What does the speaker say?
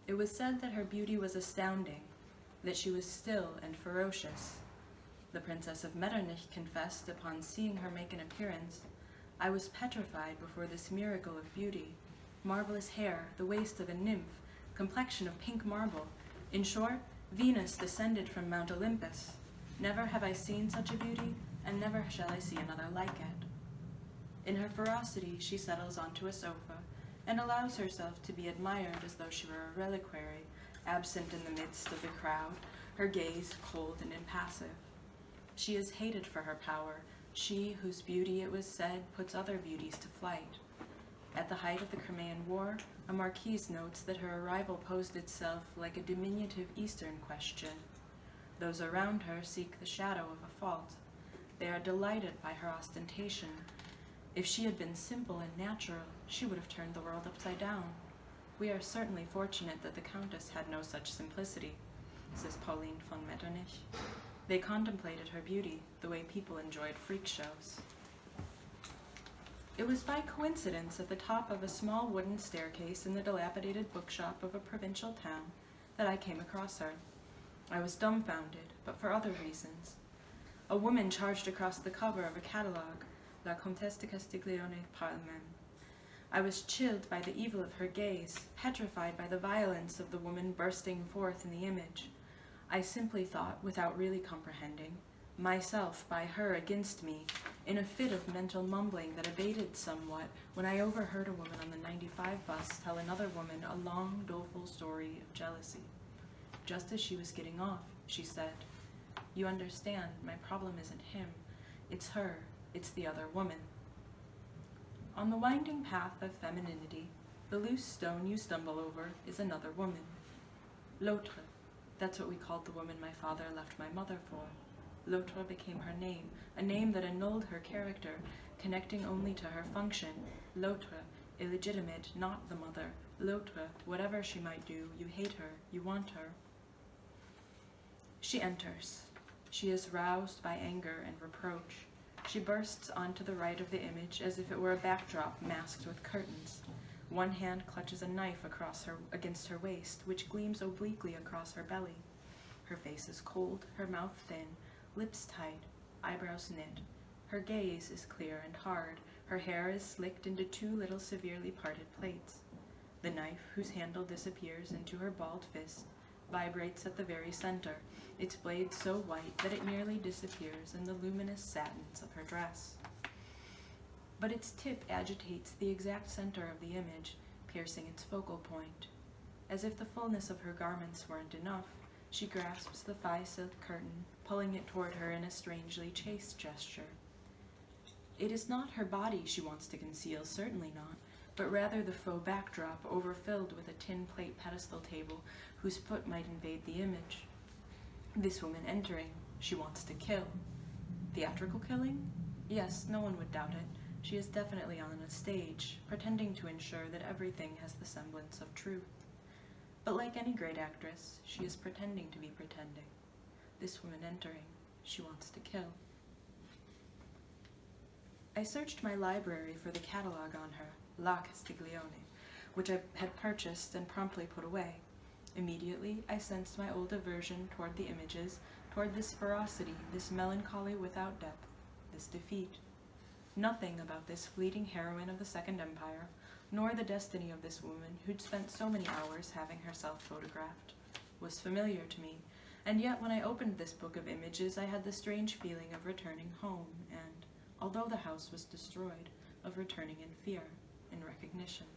It was said that her beauty was astounding, that she was still and ferocious. The Princess of Metternich confessed upon seeing her make an appearance, "I was petrified before this miracle of beauty. Marvelous hair, the waist of a nymph, complexion of pink marble. In short, Venus descended from Mount Olympus. Never have I seen such a beauty, and never shall I see another like it." In her ferocity, she settles onto a sofa and allows herself to be admired as though she were a reliquary, absent in the midst of the crowd, her gaze cold and impassive. She is hated for her power, she whose beauty, it was said, puts other beauties to flight. At the height of the Crimean War, a marquise notes that her arrival posed itself like a diminutive Eastern question. Those around her seek the shadow of a fault. They are delighted by her ostentation. If she had been simple and natural, she would have turned the world upside down. We are certainly fortunate that the Countess had no such simplicity, says Pauline von Metternich. They contemplated her beauty the way people enjoyed freak shows. It was by coincidence at the top of a small wooden staircase in the dilapidated bookshop of a provincial town that I came across her. I was dumbfounded, but for other reasons. A woman charged across the cover of a catalogue, La Countess of Castiglione par elle-même. I was chilled by the evil of her gaze, petrified by the violence of the woman bursting forth in the image. I simply thought, without really comprehending, myself by her against me, in a fit of mental mumbling that abated somewhat when I overheard a woman on the 95 bus tell another woman a long, doleful story of jealousy. Just as she was getting off, she said, "You understand, my problem isn't him. It's her. It's the other woman." On the winding path of femininity, the loose stone you stumble over is another woman. L'autre. That's what we called the woman my father left my mother for. L'autre became her name, a name that annulled her character, connecting only to her function. L'autre, illegitimate, not the mother. L'autre, whatever she might do, you hate her, you want her. She enters. She is roused by anger and reproach. She bursts onto the right of the image as if it were a backdrop masked with curtains. One hand clutches a knife against her waist, which gleams obliquely across her belly. Her face is cold, her mouth thin, lips tight, eyebrows knit. Her gaze is clear and hard. Her hair is slicked into two little severely parted plaits. The knife, whose handle disappears into her balled fist, vibrates at the very center, its blade so white that it nearly disappears in the luminous satins of her dress. But its tip agitates the exact center of the image, piercing its focal point. As if the fullness of her garments weren't enough, she grasps the thigh silk curtain, pulling it toward her in a strangely chaste gesture. It is not her body she wants to conceal, certainly not, but rather the faux backdrop overfilled with a tin plate pedestal table whose foot might invade the image. This woman entering, she wants to kill. Theatrical killing? Yes, no one would doubt it. She is definitely on a stage, pretending to ensure that everything has the semblance of truth. But like any great actress, she is pretending to be pretending. This woman entering, she wants to kill. I searched my library for the catalog on her, La Castiglione, which I had purchased and promptly put away. Immediately, I sensed my old aversion toward the images, toward this ferocity, this melancholy without depth, this defeat. Nothing about this fleeting heroine of the Second Empire, nor the destiny of this woman who'd spent so many hours having herself photographed, was familiar to me, and yet when I opened this book of images I had the strange feeling of returning home and, although the house was destroyed, of returning in fear, in recognition.